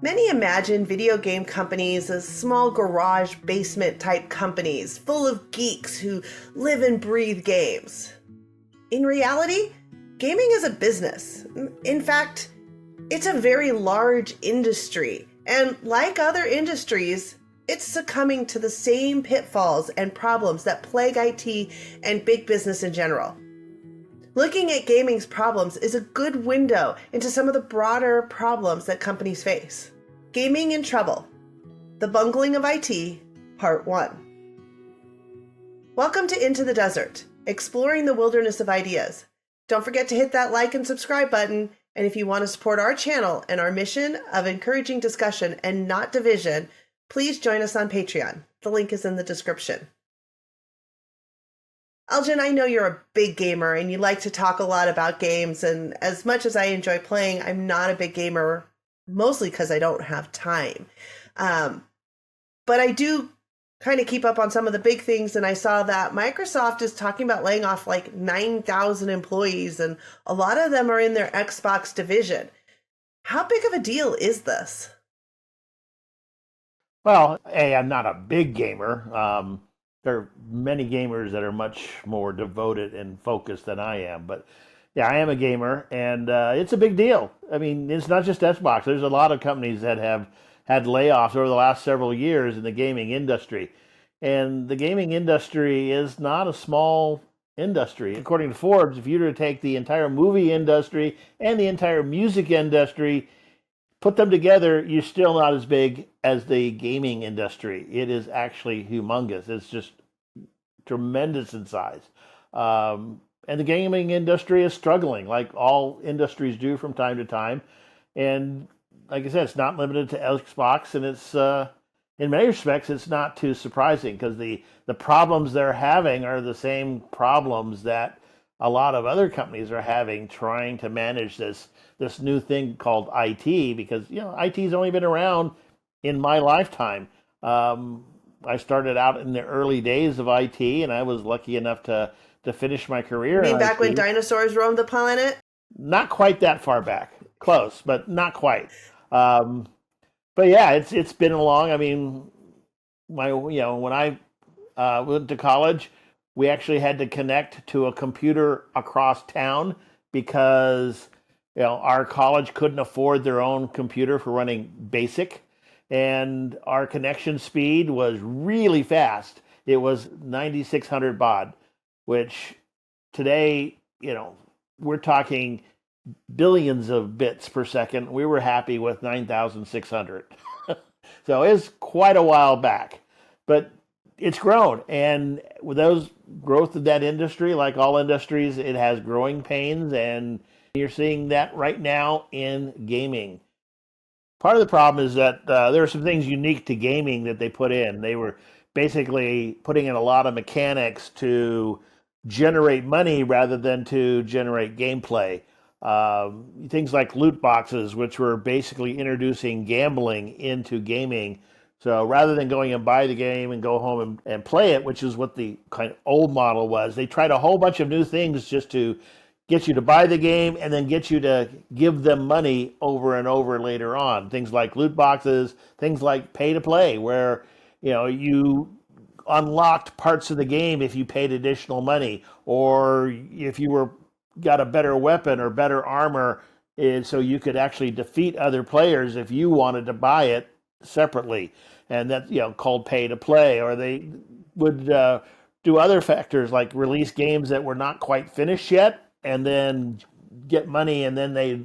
Many imagine video game companies as small garage basement type companies full of geeks who live and breathe games. In reality, gaming is a business. In fact, it's a very large industry, and like other industries, it's succumbing to the same pitfalls and problems that plague IT and big business in general. Looking at gaming's problems is a good window into some of the broader problems that companies face. Gaming in Trouble: The Bungling of IT, Part 1. Welcome to Into the Desert, exploring the wilderness of ideas. Don't forget to hit that like and subscribe button, and if you want to support our channel and our mission of encouraging discussion and not division, please join us on Patreon. The link is in the description. Elgin, I know you're a big gamer and you like to talk a lot about games, and as much as I enjoy playing, I'm not a big gamer, mostly because I don't have time. But I do kind of keep up on some of the big things, and I saw that Microsoft is talking about laying off like 9,000 employees, and a lot of them are in their Xbox division. How big of a deal is this? Well, I'm not a big gamer. There are many gamers that are much more devoted and focused than I am. But yeah, I am a gamer, and it's a big deal. I mean, it's not just Xbox. There's a lot of companies that have had layoffs over the last several years in the gaming industry. And the gaming industry is not a small industry. According to Forbes, if you were to take the entire movie industry and the entire music industry, put them together, you're still not as big as the gaming industry. It is actually humongous. It's just tremendous in size. And the gaming industry is struggling, like all industries do from time to time. And like I said, it's not limited to Xbox, and it's in many respects, it's not too surprising because the problems they're having are the same problems that a lot of other companies are having trying to manage this new thing called IT, because IT's only been around in my lifetime. I started out in the early days of IT, and I was lucky enough to finish my career You in mean back when IT. dinosaurs roamed the planet? Not quite that far back, close, but not quite. Um, but yeah, it's been along. I mean, when I went to college, we actually had to connect to a computer across town because our college couldn't afford their own computer for running BASIC, and our connection speed was really fast. It was 9600 baud, which today, we're talking billions of bits per second. We were happy with 9600. So it's quite a while back, but it's grown. And with those growth of that industry, like all industries, it has growing pains, and you're seeing that right now in gaming. Part of the problem is that there are some things unique to gaming that they put in. They were basically putting in a lot of mechanics to generate money rather than to generate gameplay. Things like loot boxes, which were basically introducing gambling into gaming. So rather than going and buy the game and go home and play it, which is what the kind of old model was, they tried a whole bunch of new things just to get you to buy the game and then get you to give them money over and over later on. Things like loot boxes, things like pay to play, where you unlocked parts of the game if you paid additional money, or if you were got a better weapon or better armor, so you could actually defeat other players if you wanted to buy it separately, and that's called pay to play. Or they would do other factors like release games that were not quite finished yet, and then get money, and then they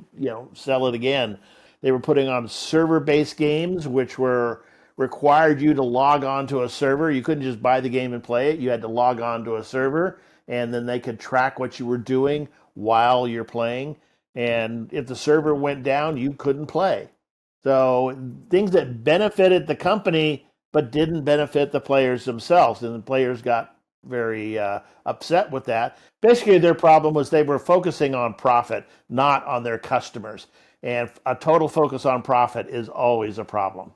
sell it again. They were putting on server-based games, which were required you to log on to a server. You couldn't just buy the game and play it. You had to log on to a server, and then they could track what you were doing while you're playing. And if the server went down, you couldn't play. So things that benefited the company but didn't benefit the players themselves, and the players got very upset with that. Basically, their problem was they were focusing on profit, not on their customers. And a total focus on profit is always a problem.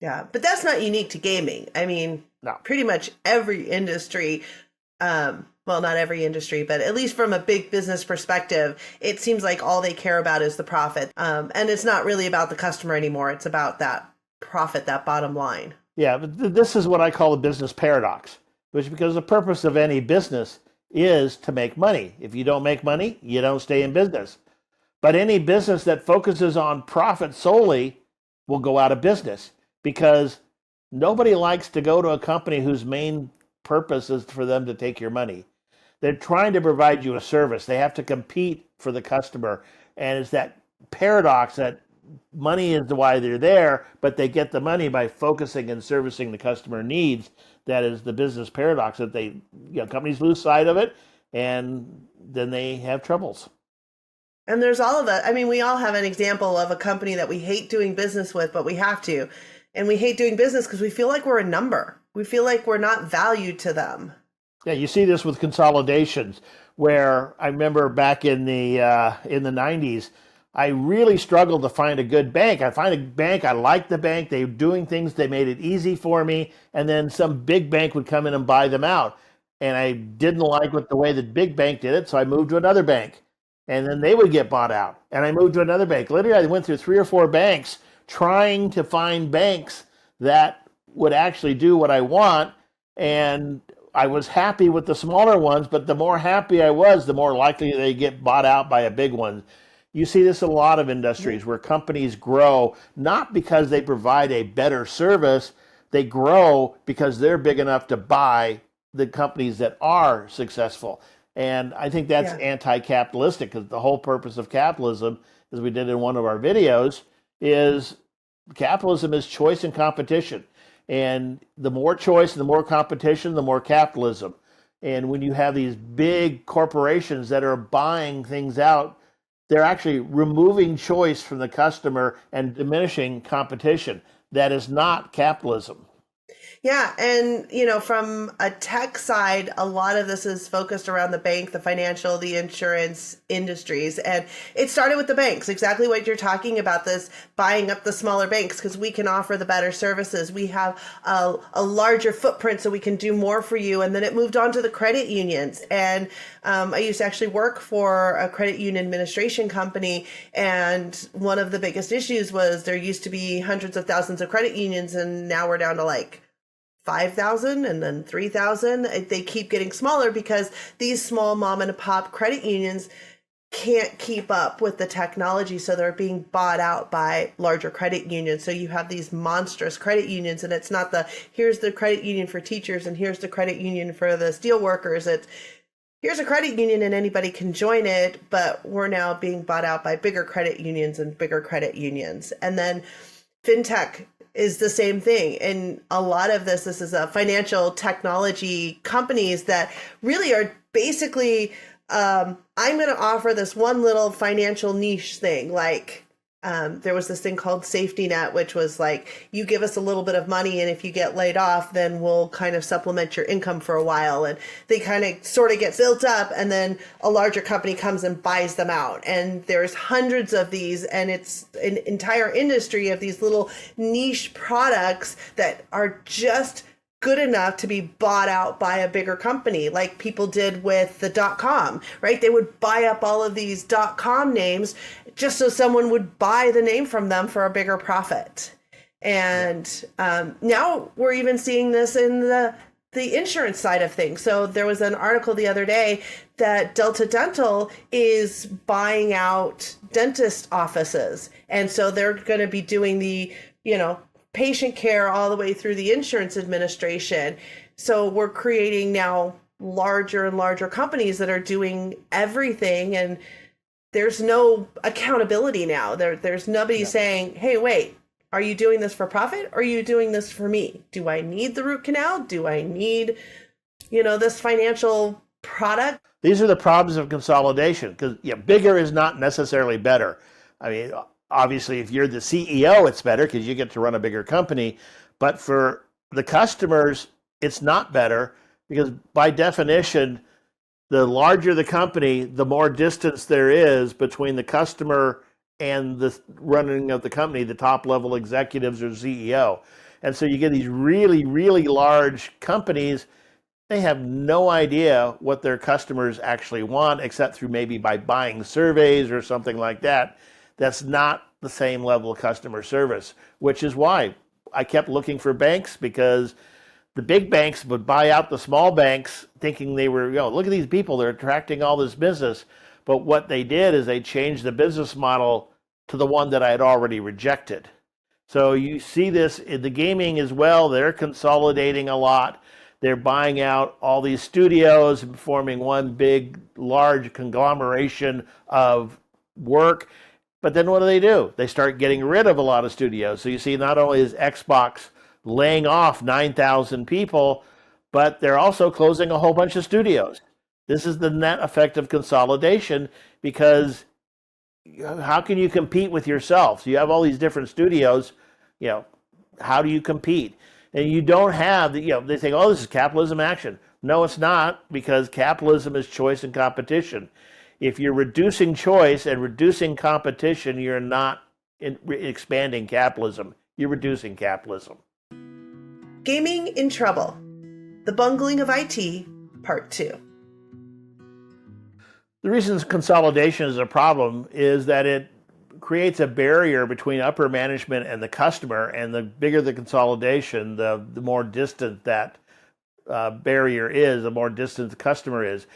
Yeah, but that's not unique to gaming. I mean, No. pretty much every industry well, not every industry, but at least from a big business perspective, it seems like all they care about is the profit. And it's not really about the customer anymore. It's about that profit, that bottom line. Yeah, but this is what I call the business paradox, which because the purpose of any business is to make money. If you don't make money, you don't stay in business. But any business that focuses on profit solely will go out of business because nobody likes to go to a company whose main purpose is for them to take your money. They're trying to provide you a service. They have to compete for the customer. And it's that paradox that money is why they're there, but they get the money by focusing and servicing the customer needs. That is the business paradox that companies lose sight of it, and then they have troubles. And there's all of that. I mean, we all have an example of a company that we hate doing business with, but we have to. And we hate doing business because we feel like we're a number. We feel like we're not valued to them. Yeah, you see this with consolidations, where I remember back in the '90s, I really struggled to find a good bank. I find a bank, I liked the bank, they were doing things, they made it easy for me, and then some big bank would come in and buy them out. And I didn't like the way the big bank did it, so I moved to another bank. And then they would get bought out, and I moved to another bank. Literally, I went through 3 or 4 banks trying to find banks that would actually do what I want. And I was happy with the smaller ones, but the more happy I was, the more likely they get bought out by a big one. You see this in a lot of industries where companies grow not because they provide a better service, they grow because they're big enough to buy the companies that are successful. And I think that's anti-capitalistic because the whole purpose of capitalism, as we did in one of our videos, is capitalism is choice and competition. And the more choice and the more competition, the more capitalism. And when you have these big corporations that are buying things out, they're actually removing choice from the customer and diminishing competition. That is not capitalism. Yeah. And, from a tech side, a lot of this is focused around the bank, the financial, the insurance industries. And it started with the banks, exactly what you're talking about, this buying up the smaller banks because we can offer the better services. We have a larger footprint so we can do more for you. And then it moved on to the credit unions. And I used to actually work for a credit union administration company. And one of the biggest issues was there used to be hundreds of thousands of credit unions. And now we're down to like 5,000 and then 3,000. They keep getting smaller because these small mom and pop credit unions can't keep up with the technology. So they're being bought out by larger credit unions. So you have these monstrous credit unions, and it's not here's the credit union for teachers and here's the credit union for the steel workers. It's here's a credit union and anybody can join it, but we're now being bought out by bigger credit unions and bigger credit unions. And then fintech is the same thing. And a lot of this is a financial technology companies that really are basically, I'm going to offer this one little financial niche thing. Like there was this thing called safety net, which was like, you give us a little bit of money, and if you get laid off, then we'll kind of supplement your income for a while. And they kind of sort of get built up, and then a larger company comes and buys them out. And there's hundreds of these, and it's an entire industry of these little niche products that are just good enough to be bought out by a bigger company, like people did with the .com, right? They would buy up all of these .com names just so someone would buy the name from them for a bigger profit. And now we're even seeing this in the insurance side of things. So there was an article the other day that Delta Dental is buying out dentist offices. And so they're going to be doing the, patient care all the way through the insurance administration. So we're creating now larger and larger companies that are doing everything, and there's no accountability now. There's nobody saying, hey, wait, are you doing this for profit or are you doing this for me? Do I need the root canal? Do I need, this financial product? These are the problems of consolidation because bigger is not necessarily better. I mean, obviously, if you're the CEO, it's better because you get to run a bigger company. But for the customers, it's not better because by definition, the larger the company, the more distance there is between the customer and the running of the company, the top level executives or CEO. And so you get these really, really large companies, They have no idea what their customers actually want, except through maybe by buying surveys or something like that. That's not the same level of customer service, which is why I kept looking for banks, because the big banks would buy out the small banks thinking they were, look at these people, they're attracting all this business. But what they did is they changed the business model to the one that I had already rejected. So you see this in the gaming as well. They're consolidating a lot. They're buying out all these studios and forming one big, large conglomeration of work. But then what do? They start getting rid of a lot of studios. So you see, not only is Xbox laying off 9,000 people, but they're also closing a whole bunch of studios. This is the net effect of consolidation, because how can you compete with yourself? So you have all these different studios, how do you compete? And you don't have they think, oh, this is capitalism action. No, it's not, because capitalism is choice and competition. If you're reducing choice and reducing competition, you're not expanding capitalism. You're reducing capitalism. Gaming in Trouble: The Bungling of IT, Part 2. The reason consolidation is a problem is that it creates a barrier between upper management and the customer, and the bigger the consolidation, the more distant that barrier is, the more distant the customer is.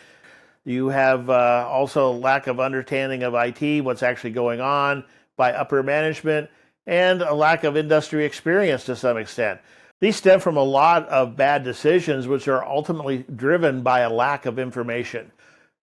You have also lack of understanding of IT, what's actually going on by upper management, and a lack of industry experience to some extent. These stem from a lot of bad decisions, which are ultimately driven by a lack of information.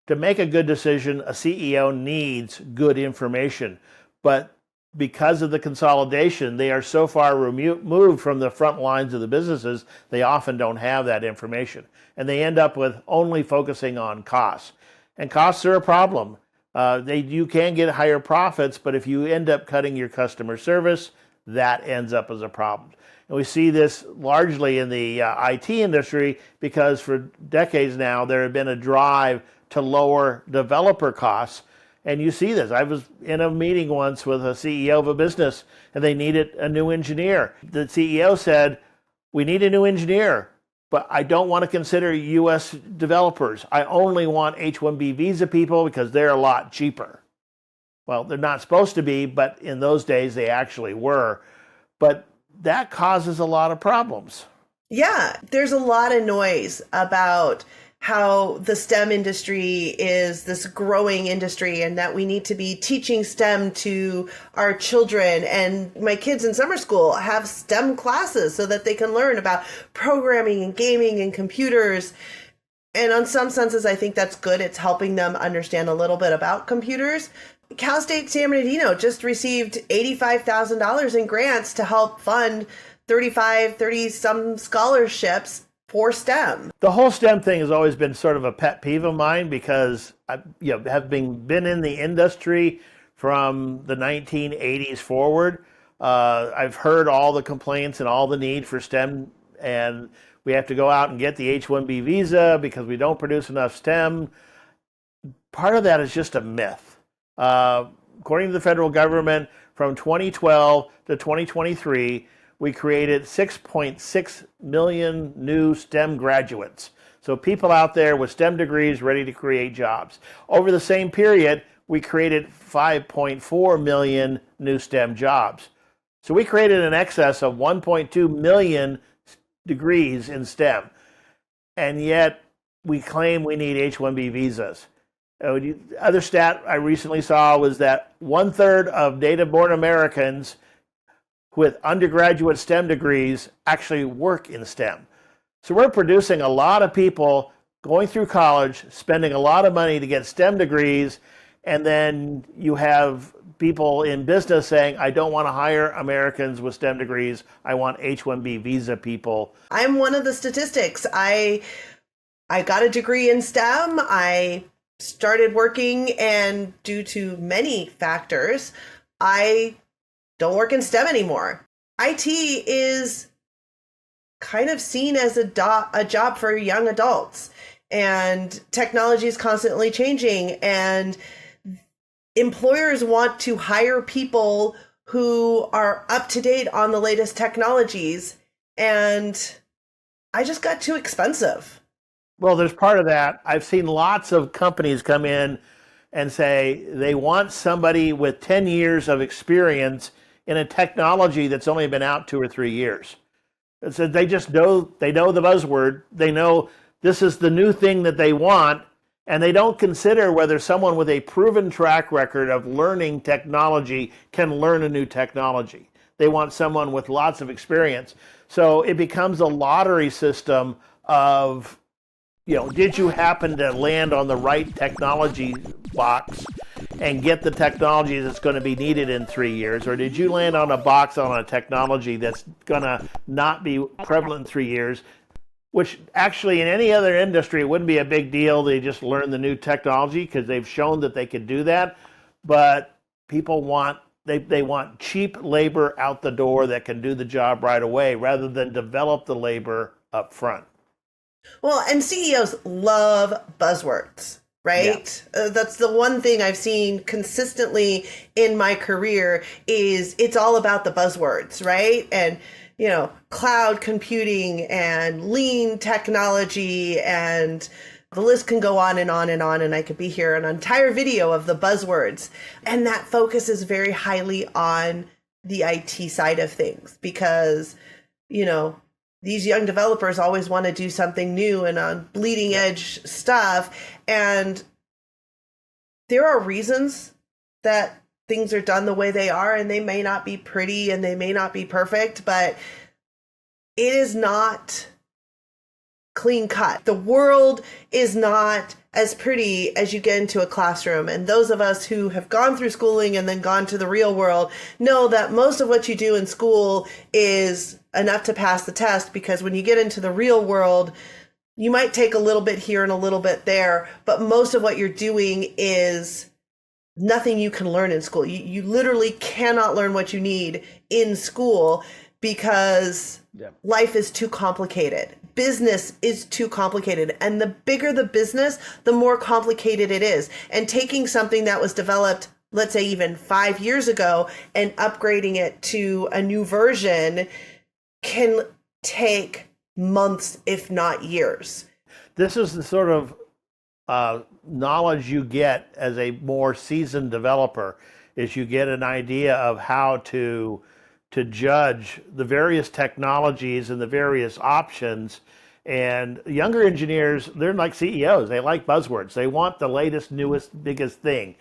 To make a good decision, a CEO needs good information. But because of the consolidation, they are so far removed from the front lines of the businesses, they often don't have that information. And they end up with only focusing on costs. And costs are a problem. You can get higher profits, but if you end up cutting your customer service, that ends up as a problem. And we see this largely in the IT industry, because for decades now, there have been a drive to lower developer costs. And you see this. I was in a meeting once with a CEO of a business, and they needed a new engineer. The CEO said, we need a new engineer, but I don't want to consider U.S. developers. I only want H-1B visa people because they're a lot cheaper. Well, they're not supposed to be, but in those days they actually were. But that causes a lot of problems. Yeah, there's a lot of noise about how the STEM industry is this growing industry, and that we need to be teaching STEM to our children. And my kids in summer school have STEM classes so that they can learn about programming and gaming and computers. And on some senses, I think that's good. It's helping them understand a little bit about computers. Cal State San Bernardino just received $85,000 in grants to help fund 30 some scholarships for STEM. The whole STEM thing has always been sort of a pet peeve of mine, because I have been in the industry from the 1980s forward. I've heard all the complaints and all the need for STEM, and we have to go out and get the H-1B visa because we don't produce enough STEM. Part of that is just a myth. According to the federal government, from 2012 to 2023, we created 6.6 million new STEM graduates. So people out there with STEM degrees ready to create jobs. Over the same period, we created 5.4 million new STEM jobs. So we created an excess of 1.2 million degrees in STEM. And yet we claim we need H-1B visas. The other stat I recently saw was that 1/3 of native-born Americans with undergraduate STEM degrees actually work in STEM. So we're producing a lot of people going through college, spending a lot of money to get STEM degrees, and then you have people in business saying, I don't want to hire Americans with STEM degrees. I want H-1B visa people. I'm one of the statistics. I got a degree in STEM. I started working, and due to many factors, I don't work in STEM anymore. IT is kind of seen as a job for young adults, and technology is constantly changing, and employers want to hire people who are up to date on the latest technologies, and I just got too expensive. Well, there's part of that. I've seen lots of companies come in and say they want somebody with 10 years of experience in a technology that's only been out 2 or 3 years. So they just know, they know the buzzword. They know this is the new thing that they want, and they don't consider whether someone with a proven track record of learning technology can learn a new technology. They want someone with lots of experience. So it becomes a lottery system of, did you happen to land on the right technology box and get the technology that's going to be needed in 3 years? Or did you land on a box on a technology that's going to not be prevalent in 3 years? Which actually in any other industry, it wouldn't be a big deal. They just learn the new technology because they've shown that they could do that. But people want, they want cheap labor out the door that can do the job right away rather than develop the labor up front. Well, and CEOs love buzzwords, right? Yeah. That's the one thing I've seen consistently in my career is it's all about the buzzwords, right? And, cloud computing and lean technology, and the list can go on and on and on. And I could be here an entire video of the buzzwords. And that focus is very highly on the IT side of things because, these young developers always want to do something new and on bleeding edge stuff. And there are reasons that things are done the way they are, and they may not be pretty and they may not be perfect, but it is not clean cut. The world is not as pretty as you get into a classroom. And those of us who have gone through schooling and then gone to the real world know that most of what you do in school is enough to pass the test, because when you get into the real world, you might take a little bit here and a little bit there, but most of what you're doing is nothing you can learn in school. You literally cannot learn what you need in school because life is too complicated. Business is too complicated. And the bigger the business, the more complicated it is. And taking something that was developed, let's say even 5 years ago, and upgrading it to a new version can take months, if not years. This is the sort of knowledge you get as a more seasoned developer, is you get an idea of how to judge the various technologies and the various options. And younger engineers, they're like CEOs. They like buzzwords. They want the latest, newest, biggest thing.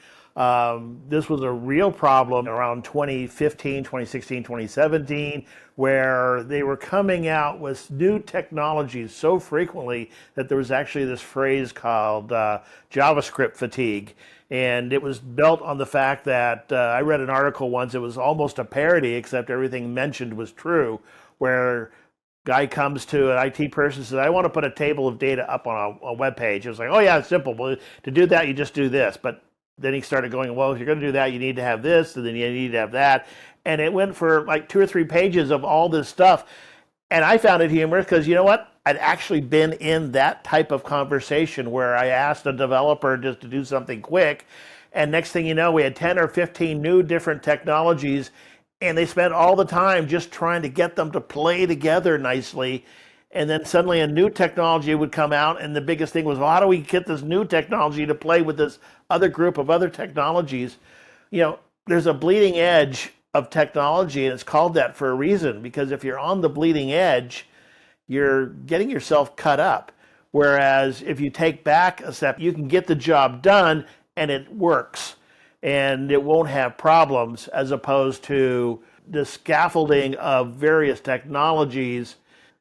This was a real problem around 2015, 2016, 2017, where they were coming out with new technologies so frequently that there was actually this phrase called JavaScript fatigue. And it was built on the fact that I read an article once, it was almost a parody, except everything mentioned was true, where guy comes to an IT person and says, I want to put a table of data up on a web page. It was like, oh yeah, it's simple. Well, to do that, you just do this. But then he started going, well, if you're going to do that, you need to have this, and then you need to have that. And it went for like 2 or 3 pages of all this stuff. And I found it humorous because, you know what? I'd actually been in that type of conversation where I asked a developer just to do something quick. And next thing you know, we had 10 or 15 new different technologies, and they spent all the time just trying to get them to play together nicely. And then suddenly a new technology would come out, and the biggest thing was, well, how do we get this new technology to play with this other group of other technologies? There's a bleeding edge of technology, and it's called that for a reason, because if you're on the bleeding edge, you're getting yourself cut up. Whereas if you take back a step, you can get the job done and it works and it won't have problems, as opposed to the scaffolding of various technologies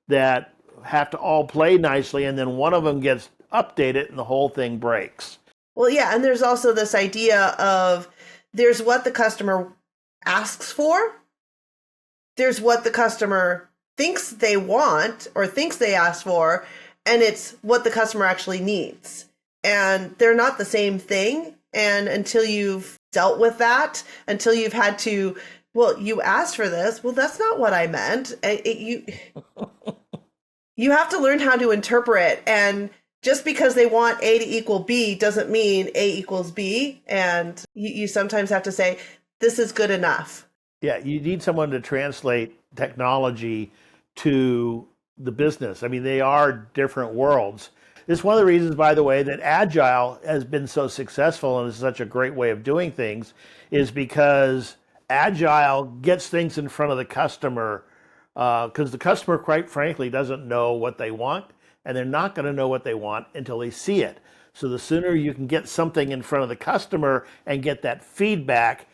that have to all play nicely, and then one of them gets updated and the whole thing breaks. Well, yeah, and there's also this idea of there's what the customer asks for, there's what the customer thinks they want or thinks they ask for, and it's what the customer actually needs. And they're not the same thing. And until you've dealt with that, until you've had to, well, you asked for this, well, that's not what I meant. You have to learn how to interpret. And just because they want A to equal B doesn't mean A equals B. And you sometimes have to say, this is good enough. Yeah, you need someone to translate technology to the business. I mean, they are different worlds. It's one of the reasons, by the way, that Agile has been so successful and is such a great way of doing things, is because Agile gets things in front of the customer, because the customer, quite frankly, doesn't know what they want, and they're not going to know what they want until they see it. So the sooner you can get something in front of the customer and get that feedback,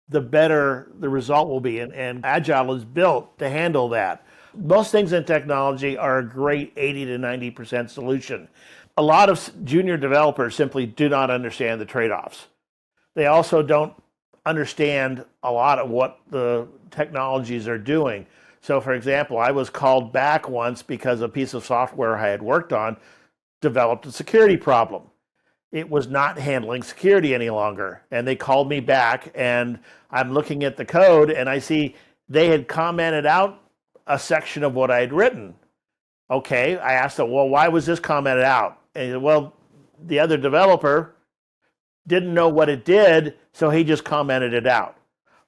the better the result will be. And Agile is built to handle that. Most things in technology are a great 80 to 90% solution. A lot of junior developers simply do not understand the trade-offs. They also don't understand a lot of what the technologies are doing. So for example, I was called back once because a piece of software I had worked on developed a security problem. It was not handling security any longer. And they called me back, and I'm looking at the code and I see they had commented out a section of what I had written. Okay, I asked them, well, why was this commented out? And he said, well, the other developer didn't know what it did, so he just commented it out.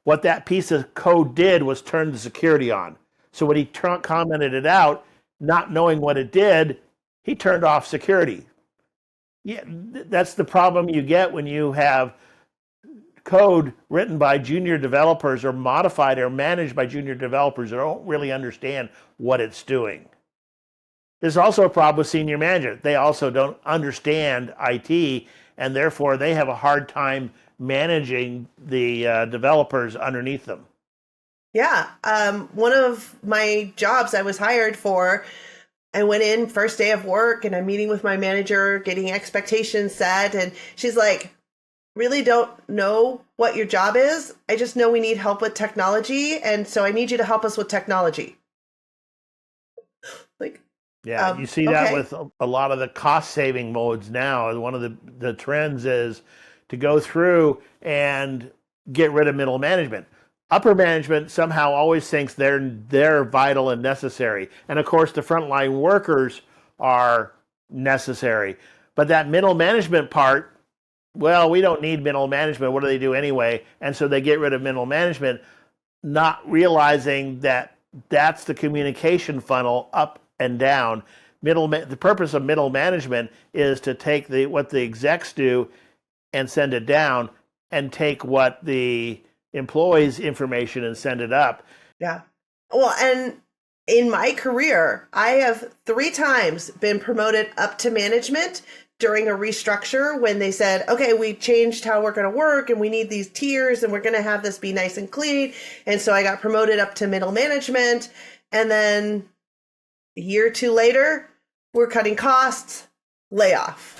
What that piece of code did was turn the security on. So when he commented it out, not knowing what it did, he turned off security. Yeah, that's the problem you get when you have code written by junior developers or modified or managed by junior developers that don't really understand what it's doing. There's also a problem with senior management. They also don't understand IT, and therefore they have a hard time managing the developers underneath them. Yeah. One of my jobs I was hired for, I went in first day of work and I'm meeting with my manager, getting expectations set. And she's like, really don't know what your job is. I just know we need help with technology. And so I need you to help us with technology. Like, yeah, you see that with a lot of the cost saving modes now. One of the trends is to go through and get rid of middle management. Upper management somehow always thinks they're vital and necessary. And of course, the frontline workers are necessary. But that middle management part, well, we don't need middle management. What do they do anyway? And so they get rid of middle management, not realizing that that's the communication funnel up and down. The purpose of middle management is to take what the execs do and send it down, and take what the employees' information and send it up. Yeah. Well, and in my career, I have 3 times been promoted up to management during a restructure when they said, okay, we changed how we're going to work and we need these tiers and we're going to have this be nice and clean. And so I got promoted up to middle management. And then a year or 2 later, we're cutting costs, layoff.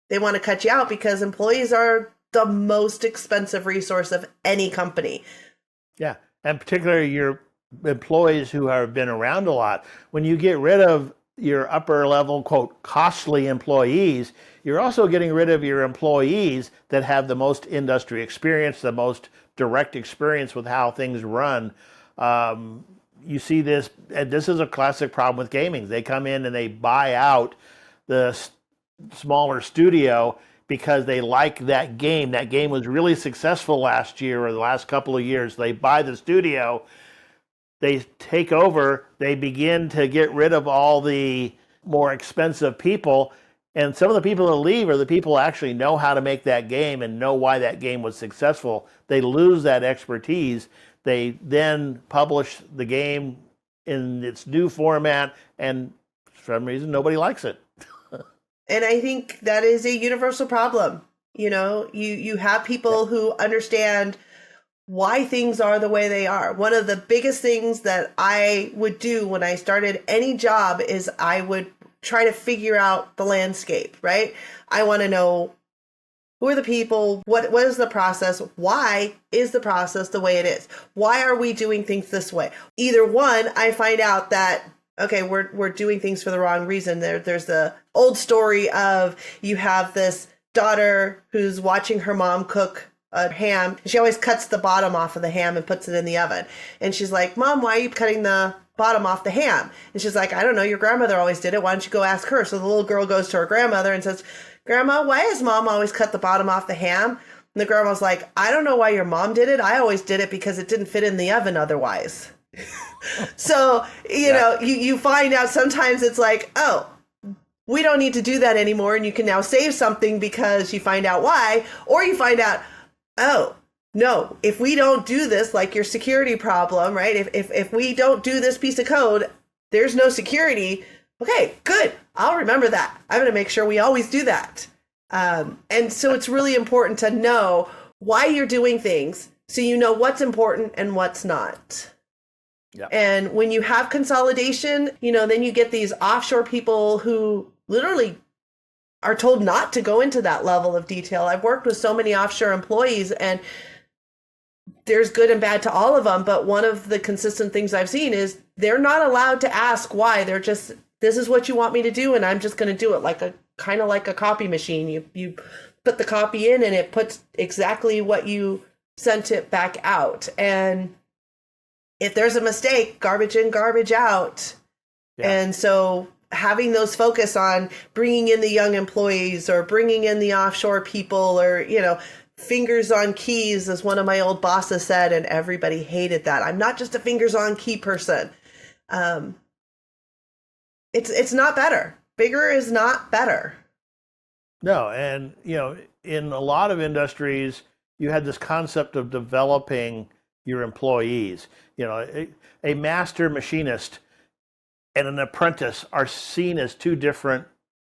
They want to cut you out because employees are the most expensive resource of any company. Yeah, and particularly your employees who have been around a lot. When you get rid of your upper level, quote, costly employees, you're also getting rid of your employees that have the most industry experience, the most direct experience with how things run. You see this, and this is a classic problem with gaming. They come in and they buy out the smaller studio because they like that game. That game was really successful last year or the last couple of years. They buy the studio, they take over, they begin to get rid of all the more expensive people. And some of the people that leave are the people who actually know how to make that game and know why that game was successful. They lose that expertise. They then publish the game in its new format, and for some reason, nobody likes it. And I think that is a universal problem. You know, you have people who understand why things are the way they are. One of the biggest things that I would do when I started any job is I would try to figure out the landscape, right? I want to know who are the people, what is the process, why is the process the way it is? Why are we doing things this way? Either one, I find out that okay, we're doing things for the wrong reason. There's the old story of you have this daughter who's watching her mom cook a ham. She always cuts the bottom off of the ham and puts it in the oven. And she's like, Mom, why are you cutting the bottom off the ham? And she's like, I don't know. Your grandmother always did it. Why don't you go ask her? So the little girl goes to her grandmother and says, Grandma, why has Mom always cut the bottom off the ham? And the grandma's like, I don't know why your mom did it. I always did it because it didn't fit in the oven otherwise. So, you know, you find out sometimes it's like, oh, we don't need to do that anymore. And you can now save something because you find out why, or you find out, oh, no, if we don't do this, like your security problem, right? If we don't do this piece of code, there's no security. Okay, good. I'll remember that. I'm going to make sure we always do that. And so it's really important to know why you're doing things so you know what's important and what's not. Yeah. And when you have consolidation, then you get these offshore people who literally are told not to go into that level of detail. I've worked with so many offshore employees, and there's good and bad to all of them. But one of the consistent things I've seen is they're not allowed to ask why. They're just, this is what you want me to do, and I'm just going to do it kind of like a copy machine. You put the copy in and it puts exactly what you sent it back out. And if there's a mistake, garbage in, garbage out. Yeah. And so having those focus on bringing in the young employees or bringing in the offshore people, or, fingers on keys, as one of my old bosses said, and everybody hated that. I'm not just a fingers on key person. It's not better. Bigger is not better. No, and in a lot of industries, you had this concept of developing your employees. A master machinist and an apprentice are seen as two different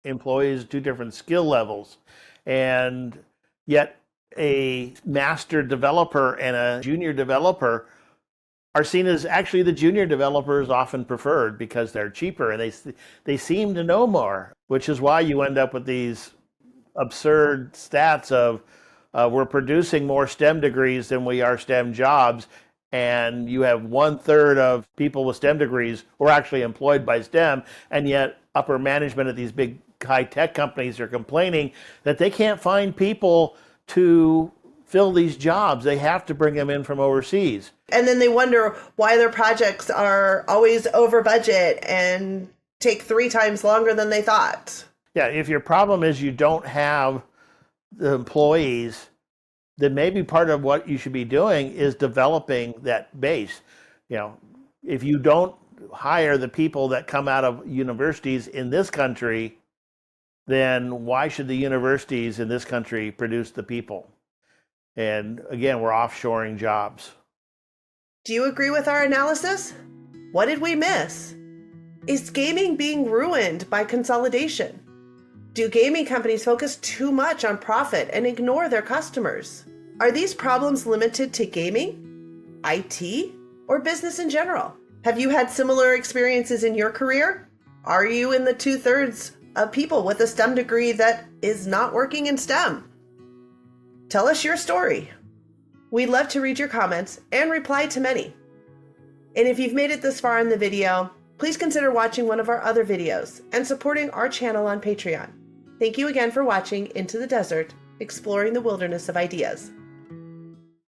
employees, two different skill levels. And yet a master developer and a junior developer are seen as, actually, the junior developer is often preferred because they're cheaper and they seem to know more, which is why you end up with these absurd stats of we're producing more STEM degrees than we are STEM jobs. And you have 1/3 of people with STEM degrees who are actually employed by STEM, and yet upper management at these big high-tech companies are complaining that they can't find people to fill these jobs. They have to bring them in from overseas. And then they wonder why their projects are always over budget and take 3 times longer than they thought. Yeah, if your problem is you don't have the employees, then maybe part of what you should be doing is developing that base. If you don't hire the people that come out of universities in this country, then why should the universities in this country produce the people? And again, we're offshoring jobs. Do you agree with our analysis? What did we miss? Is gaming being ruined by consolidation? Do gaming companies focus too much on profit and ignore their customers? Are these problems limited to gaming, IT, or business in general? Have you had similar experiences in your career? Are you in the 2/3 of people with a STEM degree that is not working in STEM? Tell us your story. We'd love to read your comments and reply to many. And if you've made it this far in the video, please consider watching one of our other videos and supporting our channel on Patreon. Thank you again for watching Into the Desert, exploring the wilderness of ideas.